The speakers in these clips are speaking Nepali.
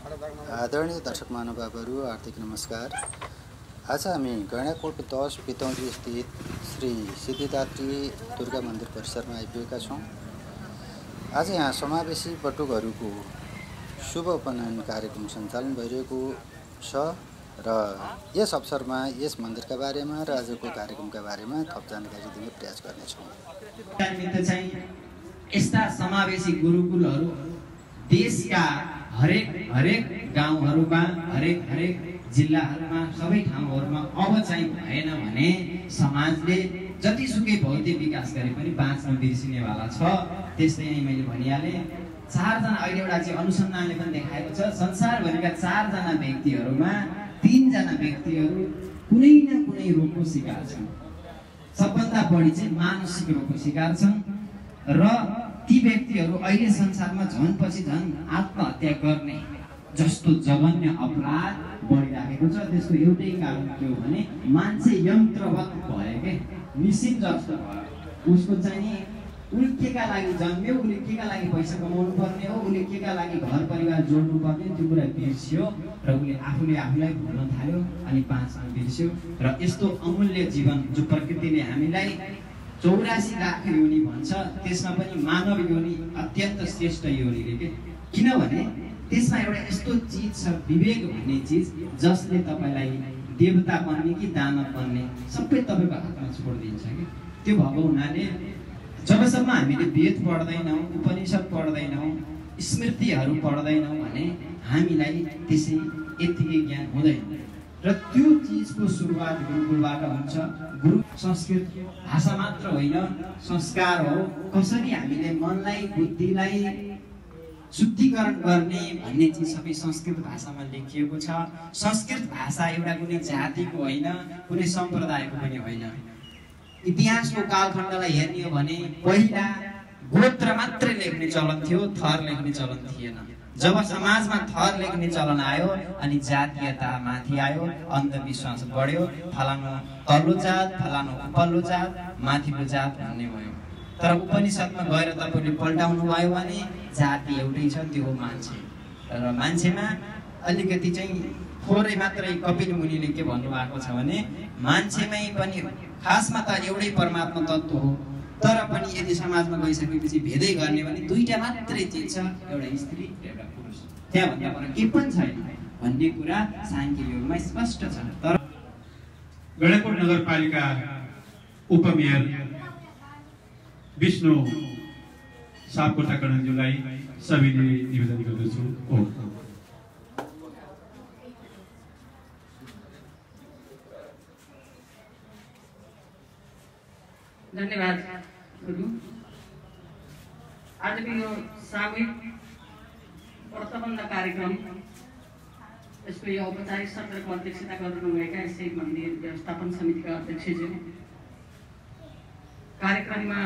आदरणीय दर्शक महानुभावहरू हार्दिक नमस्कार। आज हामी गैंडाकोट 10 पितौंडी स्थित श्री सिद्धिदात्री दुर्गा मन्दिर परिसरमा आइपुगेका छौँ। आज यहाँ समावेशी बटुकहरूको शुभ उपनयन कार्यक्रम सञ्चालन भइरहेको छ र यस अवसरमा यस मन्दिरका बारेमा र आजको कार्यक्रमका बारेमा थप जानकारी दिने प्रयास गर्नेछौँ। यस्ता समावेशी गुरुकुलहरू देशका हरेक गाउँहरूमा हरेक जिल्लाहरूमा सबै ठाउँहरूमा अब चाहिँ भएन भने समाजले जतिसुकै भौतिक विकास गरे पनि बाँच्न बिर्सिनेवाला छ। त्यस्तै नै मैले भनिहालेँ, 4 जना अहिले एउटा चाहिँ अनुसन्धानले पनि देखाएको छ, संसारभरिका 4 जना व्यक्तिहरूमा 3 जना व्यक्तिहरू कुनै न कुनै रोगको शिकार छन्। सबभन्दा बढी चाहिँ मानसिक रोगको शिकार छन् र ती व्यक्तिहरू अहिले संसारमा झनपछि झन आत्महत्या गर्ने जस्तो जघन्य अपराध बढिराखेको छ। त्यसको एउटै कारण के हो भने मान्छे यन्त्रवत भयो के, मिसिन जस्तो भयो। उसको चाहिँ उसले केका लागि जन्मियो, उसले केका लागि पैसा कमाउनु पर्ने हो, उसले केका लागि घर परिवार जोड्नु पर्ने, त्यो कुरा बिर्सियो र उसले आफूलाई भुल्न थाल्यो अनि बाँच्न बिर्स्यो। र यस्तो अमूल्य जीवन जो प्रकृतिले हामीलाई 84 लाख योनि भन्छ, त्यसमा पनि मानव योनि अत्यन्त श्रेष्ठ योनिले के, किनभने त्यसमा एउटा यस्तो चिज छ विवेक भन्ने चिज, जसले तपाईलाई देवता बन्ने कि दानव बन्ने सबै तपाईको हातमा छोडिदिन्छ कि। त्यो भएको हुनाले जबसम्म हामीले वेद पढ्दैनौँ, उपनिषद पढ्दैनौँ, स्मृतिहरू पढ्दैनौँ भने हामीलाई त्यसै यतिकै ज्ञान हुँदैन। र त्यो चिजको सुरुवात गुरुकुलबाट हुन्छ। गुरु संस्कृत भाषा मात्र होइन, संस्कार हो। कसरी हामीले मनलाई बुद्धिलाई शुद्धिकरण गर्ने भन्ने चिज सबै संस्कृत भाषामा लेखिएको छ। संस्कृत भाषा एउटा कुनै जातिको होइन, कुनै सम्प्रदायको पनि होइन। इतिहासको कालखण्डलाई हेर्ने हो भने पहिला गोत्र मात्रै लेख्ने चलन थियो, थर लेख्ने चलन थिएन। जब समाजमा थर लेख्ने चलन आयो अनि जातीयता माथि आयो, अन्धविश्वास बढ्यो, फलानु तल्लो जात, फलानु उपल्लो जात, माथिल्लो जात भन्ने भयो। तर उपनिषदमा गएर तपाईले पल्टाउनु भयो भने जाति एउटै छ, त्यो हो मान्छे। र मान्छेमा अलिकति चाहिँ थोरै मात्रै कपिल मुनिले के भन्नुभएको छ भने मान्छेमै पनि खासमा त एउटै परमात्मा तत्त्व हो, तर पनि यदि समाजमा गइसकेपछि भेदै गर्ने भने दुईटा मात्रै चिज छ, एउटा स्त्री एउटा पुरुष, त्यहाँभन्दा पर के पनि छैन भन्ने कुरा साङ्ख्य योगमा स्पष्ट छ। तर गैंडाकोट नगरपालिका उपमेयर विष्णु सापकोटा कणज्यूलाई सबैले निवेदन गर्दछु। धन्यवाद गुरु। आजको यो सामूहिक व्रतबन्ध कार्यक्रम, यसको यो औपचारिक सत्रको अध्यक्षता गर्नुभएका यसै मन्दिर व्यवस्थापन समितिका अध्यक्षज्यू, कार्यक्रममा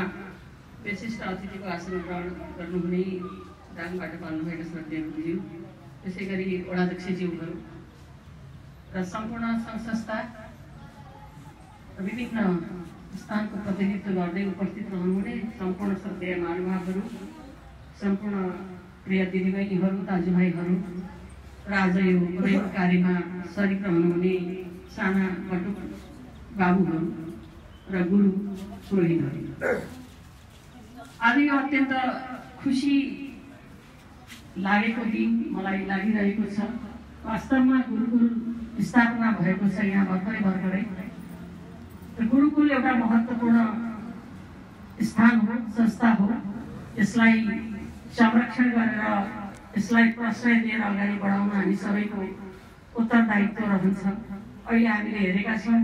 विशिष्ट अतिथिको आसन ग्रहण गर्नुहुने दाङबाट पाल्नुभएका श्रद्धेय गुरुज्यू, त्यसै गरी वडाध्यक्षज्यूहरू र सम्पूर्ण सङ्घ संस्था विभिन्न स्थानको प्रतिनिधित्व गर्दै उपस्थित रहनुहुने सम्पूर्ण श्रद्धेय महानुभावहरू, सम्पूर्ण प्रिय दिदीबहिनीहरू, दाजुभाइहरू र आज यो उदयको कार्यमा सरिक रहनुहुने साना बटुक बाबुहरू र गुरु पुरोहितहरू, आज यो अत्यन्त खुसी लागेको दिन मलाई लागिरहेको छ। वास्तवमा गुरुकुल स्थापना भएको छ यहाँ भर्खरै। गुरुकुल एउटा महत्त्वपूर्ण स्थान हो, संस्था हो। यसलाई संरक्षण गरेर, यसलाई प्रश्रय दिएर अगाडि बढाउन हामी सबैको उत्तरदायित्व रहन्छ। अहिले हामीले हेरेका छौँ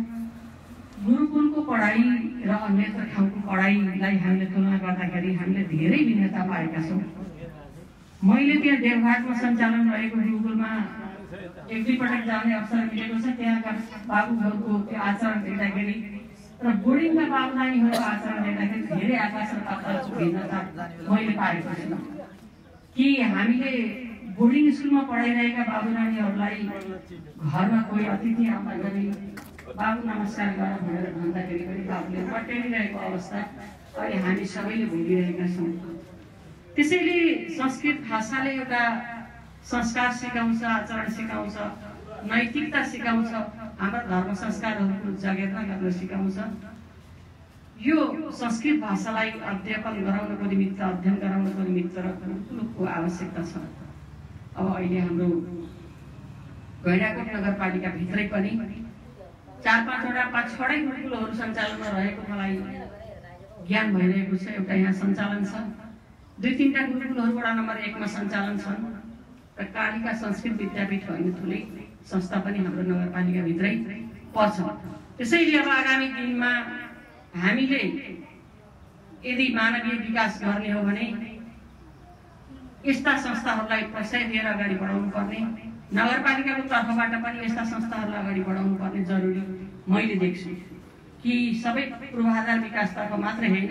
गुरुकुलको पढाइ र अन्यत्र ठाउँको पढाइलाई हामीले तुलना गर्दाखेरि हामीले धेरै भिन्नता पाएका छौँ। मैले त्यहाँ देवघाटमा सञ्चालन रहेको गुरुकुलमा एक दुई पटक जाने अवसर मिलेको छ। त्यहाँका बाबुहरूको त्यो आचरण देख्दाखेरि र बोर्डिङका बाबु नानीहरूको आचरण देख्दाखेरि धेरै आकाश र पातालको भिन्नता मैले पाएको छु। कि हामीले बोर्डिङ स्कुलमा पढाइरहेका बाबु नानीहरूलाई घरमा कोही अतिथि आउँदाखेरि बाबु नमस्कार गर भनेर भन्दाखेरि पनि बाबुले पट्याइरहेको अवस्था अहिले हामी सबैले भोगिरहेका छौँ। त्यसैले संस्कृत भाषाले एउटा संस्कार सिकाउँछ, आचरण सिकाउँछ, नैतिकता सिकाउँछ, हाम्रो धर्म संस्कारहरूको जगेर्ना गर्न सिकाउँछ। यो संस्कृत भाषालाई अध्यापन गराउनको निमित्त, अध्ययन गराउनको निमित्त गुरुकुलको आवश्यकता छ। अब अहिले हाम्रो गैंडाकोट नगरपालिका भित्रै पनि 4-5वटा 5-6वटै गुरुकुलहरू सञ्चालनमा रहेको मलाई ज्ञान भइरहेको छ। एउटा यहाँ सञ्चालन छ, 2-3टा गुरुकुलहरू वडा नम्बर 1 मा सञ्चालन छन् र कालिका संस्कृत विद्यापीठ भन्ने ठुलै संस्था पनि हाम्रो नगरपालिका भित्रै पर्छ। त्यसैले अब आगामी दिनमा हामीले यदि मानवीय विकास गर्ने हो भने यस्ता संस्थाहरूलाई प्रशय दिएर अगाडि बढाउनु पर्ने, नगरपालिकाको तर्फबाट पनि यस्ता संस्थाहरूलाई अगाडि बढाउनु पर्ने जरुरी मैले देख्छु। कि सबै पूर्वाधार विकासतर्फ मात्रै होइन,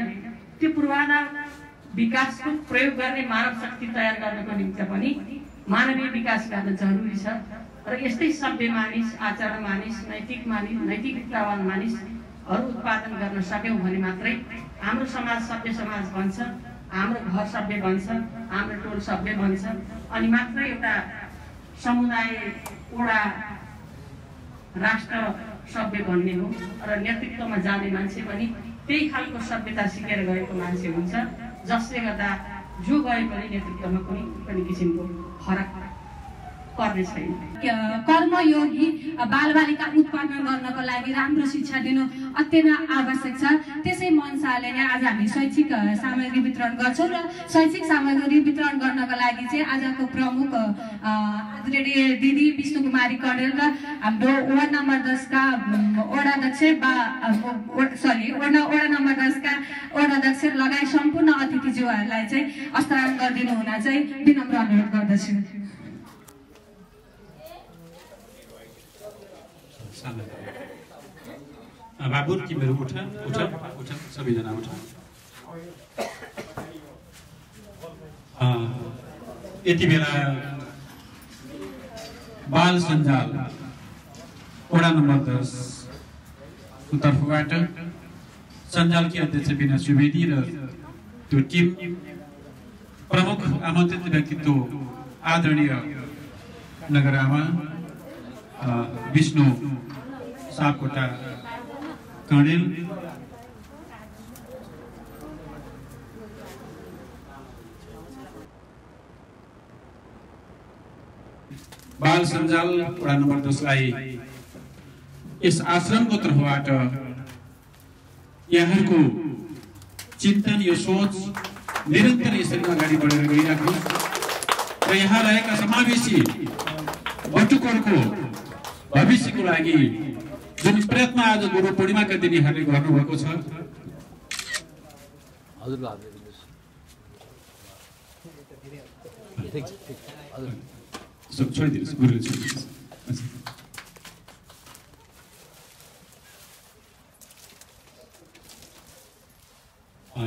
त्यो पूर्वाधार विकासको प्रयोग गर्ने मानव शक्ति तयार गर्नको निम्ति पनि मानवीय विकास गर्न जरुरी छ। र यस्तै सभ्य मानिस, आचरण मानिस, नैतिकतावान मानिसहरू उत्पादन गर्न सक्यौँ भने मात्रै हाम्रो समाज सभ्य समाज बन्छ, हाम्रो घर सभ्य बन्छ, हाम्रो टोल सभ्य बन्छ, अनि मात्र एउटा समुदाय, वडा, राष्ट्र सभ्य बन्ने हो। र नेतृत्वमा जाने मान्छे पनि त्यही खालको सभ्यता सिकेर गएको मान्छे हुन्छ, जसले गर्दा जो गए पनि नेतृत्वमा कुनै पनि किसिमको फरक पर्ने छैन। कर्मयोगी बालबालिका उत्पादन गर्नको लागि राम्रो शिक्षा दिनु अत्यन्त आवश्यक छ। त्यसै मनसाले नै आज हामी शैक्षिक सामग्री वितरण गर्छौँ र शैक्षिक सामग्री वितरण गर्नको लागि चाहिँ आजको प्रमुख आदरणीय दिदी विष्णु कुमारी कडेल र हाम्रो वार्ड नम्बर 10 का वडा अध्यक्ष वडा नम्बर 10 का वडा अध्यक्ष लगायत सम्पूर्ण अतिथिज्यूहरूलाई चाहिँ हस्तान्तरण गरिदिनु हुन चाहिँ विनम्र अनुरोध गर्दछु। बाबु तिमीहरू उठ सबैजना उठ। यति बेला बाल सञ्जाल वडा नम्बर 10 को तर्फबाट सञ्जालकी अध्यक्ष बिना सुवेदी र त्यो टिम प्रमुख आमन्त्रित व्यक्तित्व आदरणीय नगरआमा विष्णु सापकोटा कणेल, बाल सञ्जाल वडा नम्बर 10 लाई यस आश्रमको तर्फबाट यहाँहरूको चिन्तन, यो सोच निरन्तर यसरी अगाडि बढेर गइराखोस् र यहाँ रहेका समावेशी बटुकोटको भविष्यको लागि जुन प्रयत्न आज गुरु पूर्णिमाका दिन यहाँले गर्नुभएको छ, छोडिदिनुहोस् गुरुले छोडिदिनुहोस्।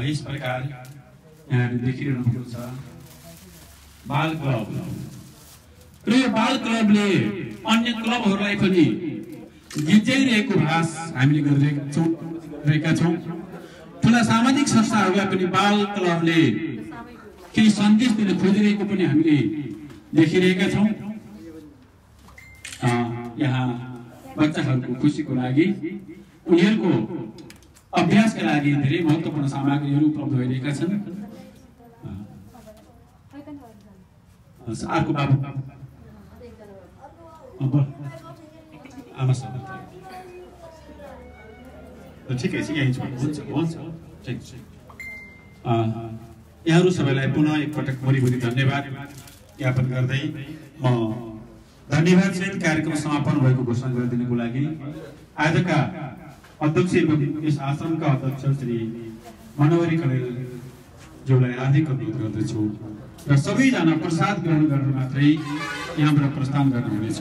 यस प्रकार यहाँले देखिरहनु भएको छ बाल क्लब र यो बाल क्लबले अन्य क्लबहरूलाई पनि गिज्याइरहेको भास हामीले गरिरहेका छौँ। ठुला सामाजिक संस्थाहरूलाई पनि बाल क्लबले केही सन्देश दिन खोजिरहेको पनि हामीले देखिरहेका छौँ। यहाँ बच्चाहरूको खुसीको लागि, उनीहरूको अभ्यासका लागि धेरै महत्त्वपूर्ण सामग्रीहरू उपलब्ध भइरहेका छन्। अर्को बाबु आमा सब ठिकै छ, यहीँ हुन्छ। यहाँहरू सबैलाई पुनः एकपटक भोलि धन्यवाद ज्ञापन गर्दै म धन्यवाद सहित कार्यक्रम समापन भएको घोषणा गरिदिनुको लागि आजका अध्यक्ष एवं यस आश्रमका अध्यक्ष श्री मनोहरी कणेल ज्यूलाई हार्दिक अनुरोध गर्दछु र सबैजना प्रसाद ग्रहण गरेर मात्रै यहाँबाट प्रस्थान गर्नुहुनेछ।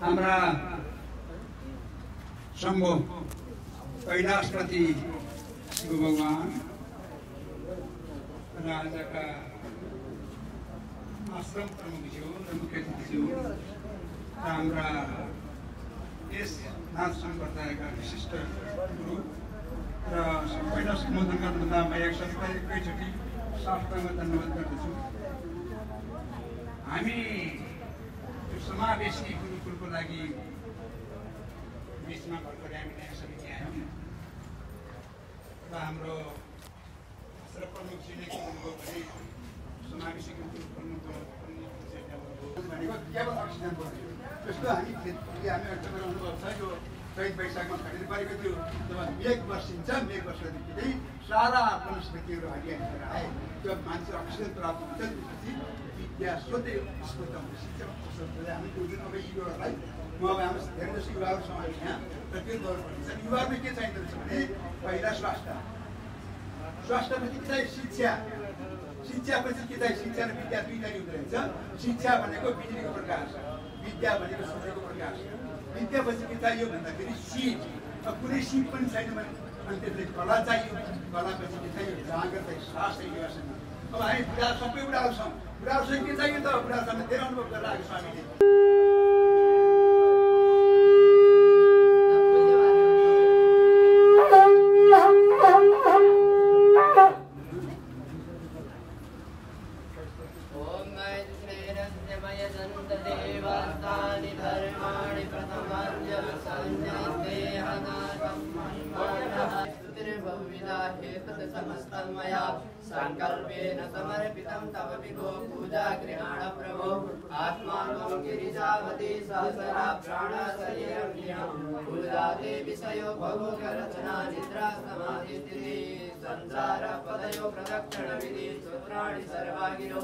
हाम्रा शम्भु कैलाशपति शिव भगवान र आजका आश्रम प्रमुखज्यू र मुख्य अतिथिज्यू र हाम्रा यस नाथ सम्प्रदायका विशिष्ट गुरु र सबैलाई सम्बोधन गर्नुभन्दा म एकैचोटि शास्त्रमा धन्यवाद गर्दछु। हामी समावेशी गुरुकुलको लागि बिचमा भर्खरै हामी नयाँ समिति आयौँ र हाम्रो आश्रम प्रमुखजीले के भन्नुभयो भने समावेशी गुरुकुल भन्नुको भनेको केवल अक्सिजन बोल्यो जस्तो हामी अक्टोबर अनुभव छ यो चैत वैशाखमा खडेर परेको थियो जब मेघ बर्सिन्छ मेघ बर्सिँदै सारा वनस्पतिहरू हरियालीतिर आए त्यो मान्छे अक्सिजन प्राप्त हुन्छ त्यसपछि विद्या सोध्दै स्फूर्त हुन्छ हामी त्यो जुन अब युवाहरूलाई म अब हाम्रो धेरै जस्तो युवाहरू समावेश यहाँ र त्यो दौर भनिन्छ युवाहरूलाई के चाहिँदो रहेछ भने पहिला स्वास्थ्यपछि के चाहिँ शिक्षापछि के चाहिँ शिक्षा र विद्या दुईटै हुँदो रहेछ। शिक्षा भनेको बिजुलीको प्रकाश, विद्या भनेको सूर्यको प्रकाश। विद्यापछि के चाहियो भन्दाखेरि सिप, कुनै सिप पनि छैन भने अनि त्यसले कला चाहियो, कलापछि के चाहियो जाँगर चाहिँ सास चाहिँ युवासँग। अब हामी बुढा सबै बुढाहरू छौँ, बुढाहरूसँग के चाहियो त बुढासँग धेरै अनुभव गरेर आएको छ हामीले। संकल्पेन समर्पितं तव विभो पूजा गृहाण प्रभो आत्मानं गिरिजावती सहस्रा प्राण शरीरं पूजाते विषयो भोगरचना निद्रा समाधि स्थिति संसार पदयो प्रदक्षिण विधि सूत्राणि सर्वागिरो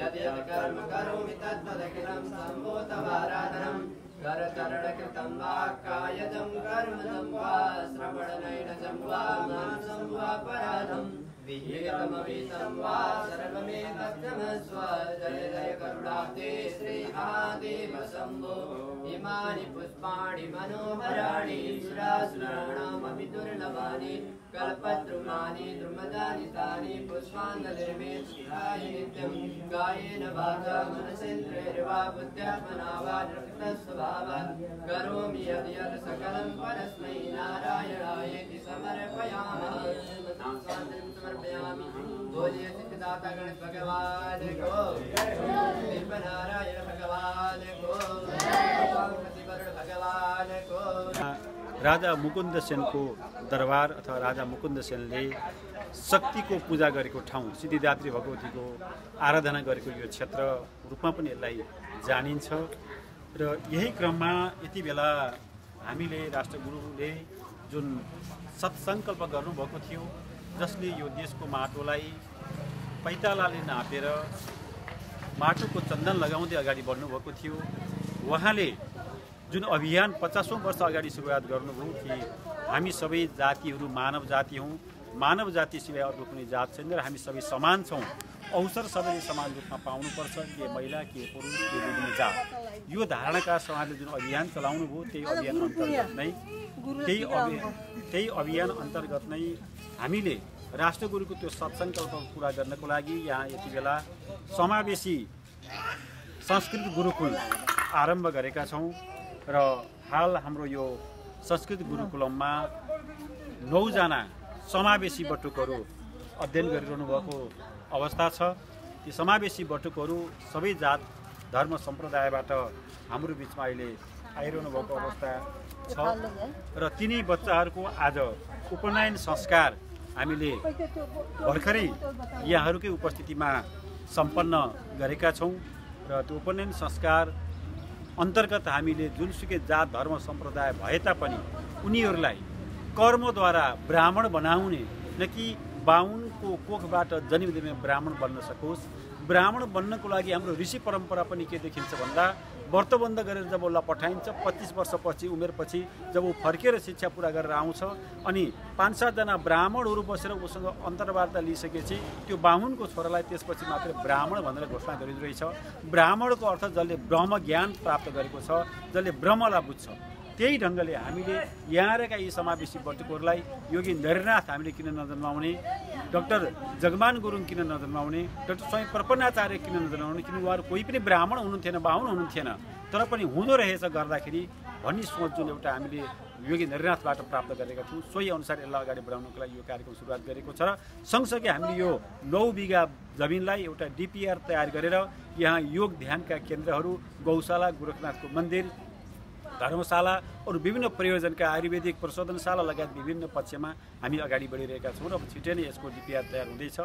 यद् यद् कर्म करोमि तद्वदखिलं शम्भो तवाराधनं करचरणकृतं वा कायजं कर्मजं वा श्रवणनयनजं वा मानसं वा पराधम् विहितमवितं वा सर्वमेतत्क्षमस्व जय जय करुणाब्धे श्री महादेव शम्भो इमानि पुष्पाणि मनोहराणि सुरासुराणामपि दुर्लभानि कल्पद्रुमाणि द्रुमदानि तानि पुष्पाञ्जलिर्मे सुधाय नित्यं कायेन वाचा मनसेन्द्रियैर्वा बुद्ध्यात्मना वा स्वभावात् करोमि यद् यद् सकलं परस्मै नारायणायेति समर्पयामः। समर्पयामि। बोलिए सिद्धिदाता गणेश भगवान को, नारायण भगवान को, भगवान को। राजा मुकुन्द सेनको दरबार अथवा राजा मुकुन्द सेनले शक्तिको पूजा गरेको ठाउँ, सिद्धिदात्री भगवतीको आराधना गरेको यो क्षेत्र रूपमा पनि यसलाई जानिन्छ। र यही क्रममा यति बेला हामीले राष्ट्रगुरुले जुन सत्सङ्कल्प गर्नुभएको थियो, जसले यो देशको माटोलाई पैतालाले नापेर माटोको चन्दन लगाउँदै अगाडि बढ्नुभएको थियो, उहाँले जुन अभियान 50औं वर्ष अगाडि सुरुवात गर्नुभयो कि हामी सबै जातिहरू मानव जाति हौँ, मानव जाति सिवाय अर्को कुनै जात छैन र हामी सबै समान छौँ, अवसर सबैले समान रूपमा पाउनुपर्छ, के महिला के पुरुष के विभिन्न जात, यो धारणाका उहाँले जुन अभियान चलाउनु भयो त्यही अभियान अन्तर्गत नै हामीले राष्ट्रगुरुको त्यो सत्सङ्कल्प पुरा गर्नको लागि यहाँ यति बेला समावेशी संस्कृत गुरुकुल आरम्भ गरेका छौँ र हाल हाम्रो यो संस्कृत गुरुकुलममा 9 जना समावेशी बटुकहरू अध्ययन गरिरहनु भएको अवस्था छ। ती समावेशी बटुकहरू सबै जात धर्म सम्प्रदायबाट हाम्रो बिचमा अहिले आइरहनु भएको अवस्था छ र तिनै बच्चाहरूको आज उपनयन संस्कार हामीले भर्खरै यहाँहरूकै उपस्थितिमा सम्पन्न गरेका छौँ र त्यो उपनयन संस्कार अन्तर्गत हामीले जुनसुकै जात धर्म सम्प्रदाय भए तापनि उनीहरूलाई कर्मद्वारा ब्राह्मण बनाउने न कि बाहुनको कोखबाट जन्मिँदै ब्राह्मण बन्न सकोस्। ब्राह्मण बन्नको लागि हाम्रो ऋषि परम्परा पनि के देखिन्छ भन्दा व्रतबन्ध गरेर जब उसलाई पठाइन्छ 25 वर्षपछि उमेरपछि जब ऊ फर्केर शिक्षा पुरा गरेर आउँछ अनि 5-7 जना ब्राह्मणहरू बसेर उसँग अन्तर्वार्ता लिइसकेपछि त्यो बाहुनको छोरालाई त्यसपछि मात्र ब्राह्मण भनेर घोषणा गरिरहेछ। ब्राह्मणको अर्थ जसले ब्रह्म ज्ञान प्राप्त गरेको छ, जसले ब्रह्मलाई बुझ्छ, त्यही ढङ्गले हामीले यहाँका यी समावेशी बटुकोहरूलाई योगी नरेन्द्रनाथ हामीले किन नजन्माउने, डाक्टर जगमान गुरुङ किन नजन्माउने, डाक्टर स्वयं प्रपन्नाचार्य किन नजन्माउने, किन उहाँहरू कोही पनि ब्राह्मण हुनुहुन्थेन, बाहुन हुनुहुन्थेन, तर पनि हुँदो रहेछ गर्दाखेरि भन्ने सोच जुन एउटा हामीले योगी नरेन्द्रनाथबाट प्राप्त गरेका थियौँ, सोही अनुसार यसलाई अगाडि बढाउनको लागि यो कार्यक्रम सुरुवात गरेको छ र सँगसँगै हामीले यो 9 बिघा जमिनलाई एउटा डिपिआर तयार गरेर यहाँ योग ध्यानका केन्द्रहरू, गौशाला, गोरखनाथको मन्दिर, धर्मशाला अरू विभिन्न प्रयोजनका आयुर्वेदिक प्रशोधनशाला लगायत विभिन्न पक्षमा हामी अगाडि बढिरहेका छौँ र छिटै नै यसको डिपिआर तयार हुँदैछ।